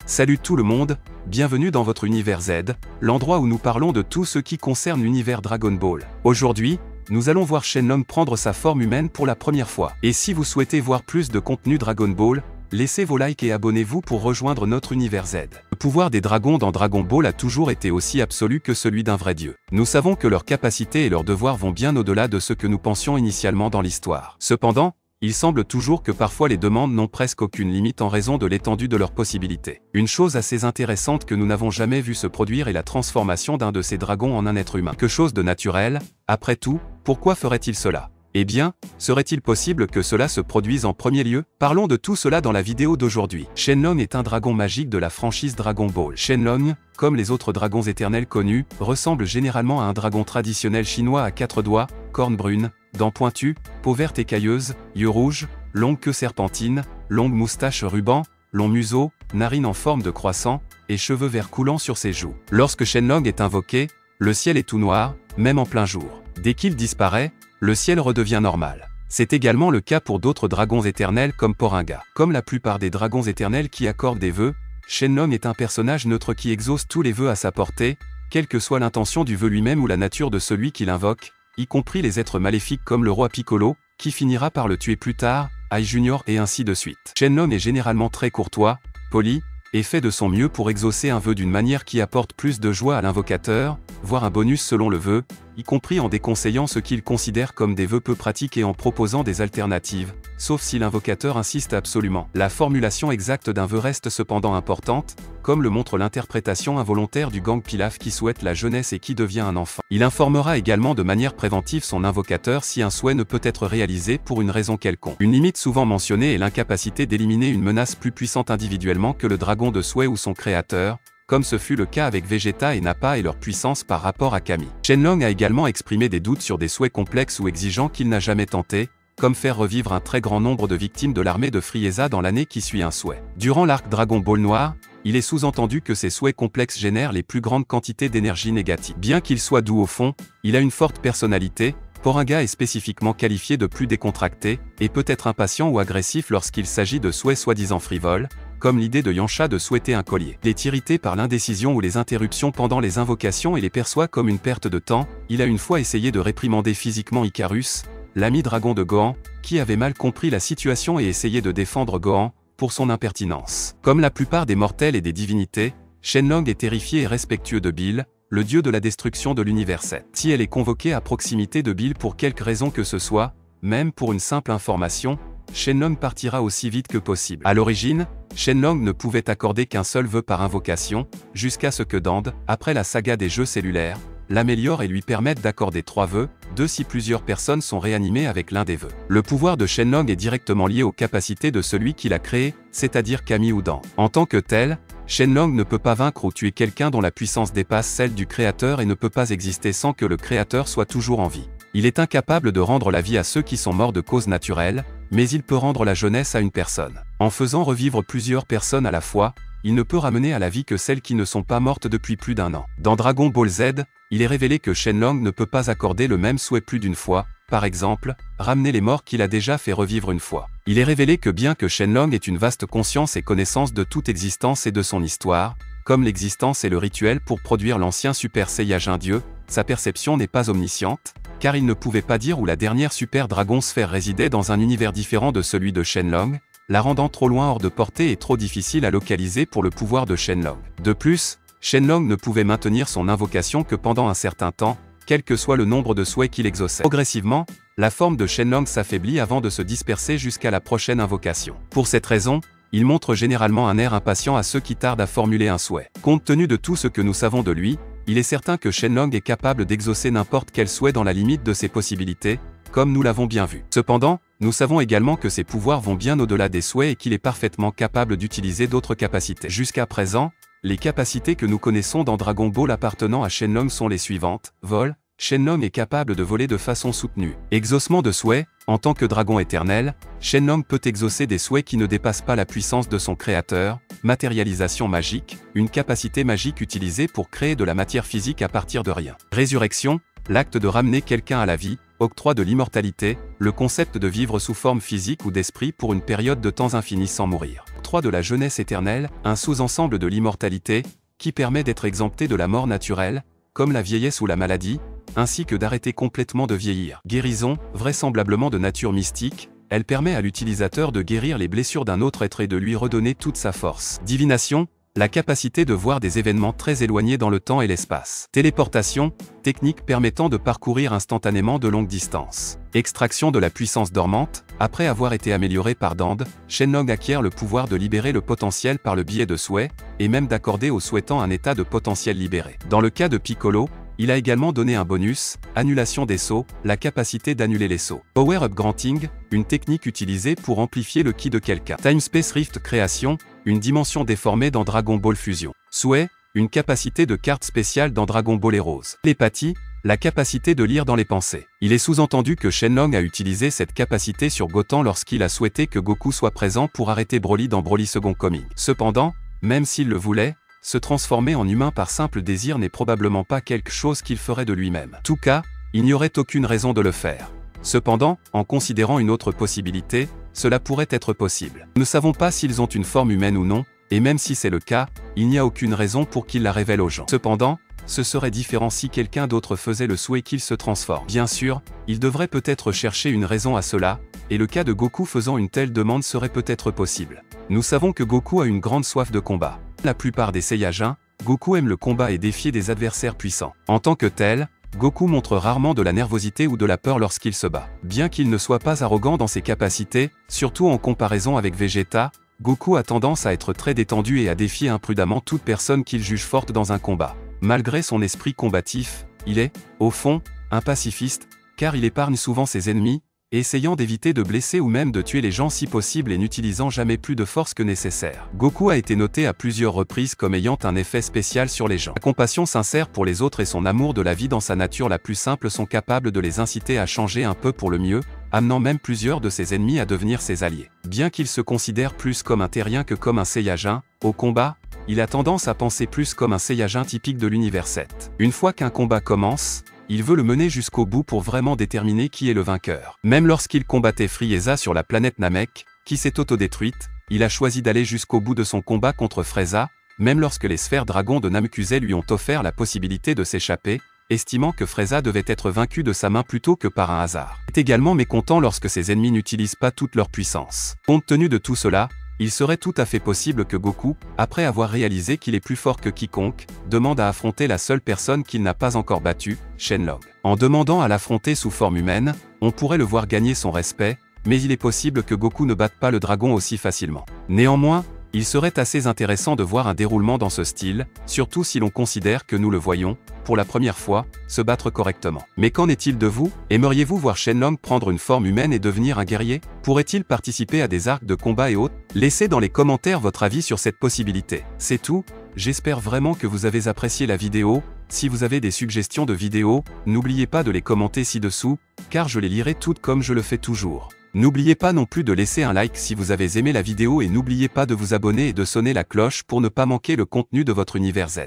Salut tout le monde, bienvenue dans votre univers Z, l'endroit où nous parlons de tout ce qui concerne l'univers Dragon Ball. Aujourd'hui, nous allons voir Shenlong prendre sa forme humaine pour la première fois. Et si vous souhaitez voir plus de contenu Dragon Ball, laissez vos likes et abonnez-vous pour rejoindre notre univers Z. Le pouvoir des dragons dans Dragon Ball a toujours été aussi absolu que celui d'un vrai dieu. Nous savons que leurs capacités et leurs devoirs vont bien au-delà de ce que nous pensions initialement dans l'histoire. Cependant, il semble toujours que parfois les demandes n'ont presque aucune limite en raison de l'étendue de leurs possibilités. Une chose assez intéressante que nous n'avons jamais vu se produire est la transformation d'un de ces dragons en un être humain. Quelque chose de naturel, après tout, pourquoi ferait-il cela ? Eh bien, serait-il possible que cela se produise en premier lieu? Parlons de tout cela dans la vidéo d'aujourd'hui. Shenlong est un dragon magique de la franchise Dragon Ball. Shenlong, comme les autres dragons éternels connus, ressemble généralement à un dragon traditionnel chinois à 4 doigts, cornes brunes, dents pointues, peau verte écailleuse, yeux rouges, longue queue serpentine, longue moustache ruban, long museau, narines en forme de croissant, et cheveux verts coulant sur ses joues. Lorsque Shenlong est invoqué, le ciel est tout noir, même en plein jour. Dès qu'il disparaît, le ciel redevient normal. C'est également le cas pour d'autres dragons éternels comme Porunga. Comme la plupart des dragons éternels qui accordent des vœux, Shenlong est un personnage neutre qui exauce tous les vœux à sa portée, quelle que soit l'intention du vœu lui-même ou la nature de celui qui l'invoque, y compris les êtres maléfiques comme le roi Piccolo, qui finira par le tuer plus tard, Ai Junior et ainsi de suite. Shenlong est généralement très courtois, poli, et fait de son mieux pour exaucer un vœu d'une manière qui apporte plus de joie à l'invocateur, voire un bonus selon le vœu, y compris en déconseillant ce qu'il considère comme des vœux peu pratiques et en proposant des alternatives, sauf si l'invocateur insiste absolument. La formulation exacte d'un vœu reste cependant importante, comme le montre l'interprétation involontaire du gang Pilaf qui souhaite la jeunesse et qui devient un enfant. Il informera également de manière préventive son invocateur si un souhait ne peut être réalisé pour une raison quelconque. Une limite souvent mentionnée est l'incapacité d'éliminer une menace plus puissante individuellement que le dragon de souhait ou son créateur, comme ce fut le cas avec Vegeta et Nappa et leur puissance par rapport à Kami. Shenlong a également exprimé des doutes sur des souhaits complexes ou exigeants qu'il n'a jamais tentés, comme faire revivre un très grand nombre de victimes de l'armée de Frieza dans l'année qui suit un souhait. Durant l'arc Dragon Ball Noir, il est sous-entendu que ces souhaits complexes génèrent les plus grandes quantités d'énergie négative. Bien qu'il soit doux au fond, il a une forte personnalité. Porunga est spécifiquement qualifié de plus décontracté, et peut être impatient ou agressif lorsqu'il s'agit de souhaits soi-disant frivoles, comme l'idée de Yamcha de souhaiter un collier. Il est irrité par l'indécision ou les interruptions pendant les invocations et les perçoit comme une perte de temps. Il a une fois essayé de réprimander physiquement Icarus, l'ami dragon de Gohan, qui avait mal compris la situation et essayé de défendre Gohan, pour son impertinence. Comme la plupart des mortels et des divinités, Shenlong est terrifié et respectueux de Bill, le dieu de la destruction de l'univers 7. Si elle est convoquée à proximité de Bill pour quelque raison que ce soit, même pour une simple information, Shenlong partira aussi vite que possible. À l'origine, Shenlong ne pouvait accorder qu'un seul vœu par invocation, jusqu'à ce que Dande, après la saga des jeux cellulaires, l'améliore et lui permette d'accorder 3 vœux, 2 si plusieurs personnes sont réanimées avec l'un des vœux. Le pouvoir de Shenlong est directement lié aux capacités de celui qui l'a créé, c'est-à-dire Kami ou Dande. En tant que tel, Shenlong ne peut pas vaincre ou tuer quelqu'un dont la puissance dépasse celle du créateur et ne peut pas exister sans que le créateur soit toujours en vie. Il est incapable de rendre la vie à ceux qui sont morts de cause naturelle, mais il peut rendre la jeunesse à une personne. En faisant revivre plusieurs personnes à la fois, il ne peut ramener à la vie que celles qui ne sont pas mortes depuis plus d'1 an. Dans Dragon Ball Z, il est révélé que Shenlong ne peut pas accorder le même souhait plus d'une fois, par exemple, ramener les morts qu'il a déjà fait revivre une fois. Il est révélé que bien que Shenlong ait une vaste conscience et connaissance de toute existence et de son histoire, comme l'existence et le rituel pour produire l'ancien Super Saiyajin Dieu, sa perception n'est pas omnisciente, car il ne pouvait pas dire où la dernière Super Dragon Sphère résidait dans un univers différent de celui de Shenlong, la rendant trop loin hors de portée et trop difficile à localiser pour le pouvoir de Shenlong. De plus, Shenlong ne pouvait maintenir son invocation que pendant un certain temps, quel que soit le nombre de souhaits qu'il exauçait. Progressivement, la forme de Shenlong s'affaiblit avant de se disperser jusqu'à la prochaine invocation. Pour cette raison, il montre généralement un air impatient à ceux qui tardent à formuler un souhait. Compte tenu de tout ce que nous savons de lui, il est certain que Shenlong est capable d'exaucer n'importe quel souhait dans la limite de ses possibilités, comme nous l'avons bien vu. Cependant, nous savons également que ses pouvoirs vont bien au-delà des souhaits et qu'il est parfaitement capable d'utiliser d'autres capacités. Jusqu'à présent, les capacités que nous connaissons dans Dragon Ball appartenant à Shenlong sont les suivantes. Vol. Shenlong est capable de voler de façon soutenue. Exaucement de souhaits. En tant que dragon éternel, Shenlong peut exaucer des souhaits qui ne dépassent pas la puissance de son créateur. Matérialisation magique. Une capacité magique utilisée pour créer de la matière physique à partir de rien. Résurrection. L'acte de ramener quelqu'un à la vie, octroi de l'immortalité, le concept de vivre sous forme physique ou d'esprit pour une période de temps infini sans mourir. Octroi de la jeunesse éternelle, un sous-ensemble de l'immortalité, qui permet d'être exempté de la mort naturelle, comme la vieillesse ou la maladie, ainsi que d'arrêter complètement de vieillir. Guérison, vraisemblablement de nature mystique, elle permet à l'utilisateur de guérir les blessures d'un autre être et de lui redonner toute sa force. Divination, la capacité de voir des événements très éloignés dans le temps et l'espace. Téléportation, technique permettant de parcourir instantanément de longues distances. Extraction de la puissance dormante, après avoir été amélioré par Dand, Shenlong acquiert le pouvoir de libérer le potentiel par le biais de souhaits, et même d'accorder aux souhaitants un état de potentiel libéré. Dans le cas de Piccolo, il a également donné un bonus, annulation des sauts, la capacité d'annuler les sauts. Power Up Granting, une technique utilisée pour amplifier le ki de quelqu'un. Time Space Rift Création, une dimension déformée dans Dragon Ball Fusion. Souhait, une capacité de carte spéciale dans Dragon Ball Heroes. Télépathie, la capacité de lire dans les pensées. Il est sous-entendu que Shenlong a utilisé cette capacité sur Goten lorsqu'il a souhaité que Goku soit présent pour arrêter Broly dans Broly Second Coming. Cependant, même s'il le voulait, se transformer en humain par simple désir n'est probablement pas quelque chose qu'il ferait de lui-même. En tout cas, il n'y aurait aucune raison de le faire. Cependant, en considérant une autre possibilité, cela pourrait être possible. Nous ne savons pas s'ils ont une forme humaine ou non, et même si c'est le cas, il n'y a aucune raison pour qu'ils la révèlent aux gens. Cependant, ce serait différent si quelqu'un d'autre faisait le souhait qu'il se transforme. Bien sûr, il devrait peut-être chercher une raison à cela, et le cas de Goku faisant une telle demande serait peut-être possible. Nous savons que Goku a une grande soif de combat. La plupart des Saiyajins, Goku aime le combat et défier des adversaires puissants. En tant que tel, Goku montre rarement de la nervosité ou de la peur lorsqu'il se bat. Bien qu'il ne soit pas arrogant dans ses capacités, surtout en comparaison avec Vegeta, Goku a tendance à être très détendu et à défier imprudemment toute personne qu'il juge forte dans un combat. Malgré son esprit combatif, il est, au fond, un pacifiste, car il épargne souvent ses ennemis, essayant d'éviter de blesser ou même de tuer les gens si possible et n'utilisant jamais plus de force que nécessaire. Goku a été noté à plusieurs reprises comme ayant un effet spécial sur les gens. La compassion sincère pour les autres et son amour de la vie dans sa nature la plus simple sont capables de les inciter à changer un peu pour le mieux, amenant même plusieurs de ses ennemis à devenir ses alliés. Bien qu'il se considère plus comme un terrien que comme un Saiyajin, au combat, il a tendance à penser plus comme un Saiyajin typique de l'univers 7. Une fois qu'un combat commence, il veut le mener jusqu'au bout pour vraiment déterminer qui est le vainqueur. Même lorsqu'il combattait Frieza sur la planète Namek, qui s'est autodétruite, il a choisi d'aller jusqu'au bout de son combat contre Frieza, même lorsque les sphères dragons de Namekusei lui ont offert la possibilité de s'échapper, estimant que Frieza devait être vaincu de sa main plutôt que par un hasard. Il est également mécontent lorsque ses ennemis n'utilisent pas toute leur puissance. Compte tenu de tout cela, il serait tout à fait possible que Goku, après avoir réalisé qu'il est plus fort que quiconque, demande à affronter la seule personne qu'il n'a pas encore battue, Shenlong. En demandant à l'affronter sous forme humaine, on pourrait le voir gagner son respect, mais il est possible que Goku ne batte pas le dragon aussi facilement. Néanmoins, il serait assez intéressant de voir un déroulement dans ce style, surtout si l'on considère que nous le voyons, pour la première fois, se battre correctement. Mais qu'en est-il de vous? Aimeriez-vous voir Shenlong prendre une forme humaine et devenir un guerrier? Pourrait-il participer à des arcs de combat et autres? Laissez dans les commentaires votre avis sur cette possibilité. C'est tout, j'espère vraiment que vous avez apprécié la vidéo. Si vous avez des suggestions de vidéos, n'oubliez pas de les commenter ci-dessous, car je les lirai toutes comme je le fais toujours. N'oubliez pas non plus de laisser un like si vous avez aimé la vidéo et n'oubliez pas de vous abonner et de sonner la cloche pour ne pas manquer le contenu de votre univers Z.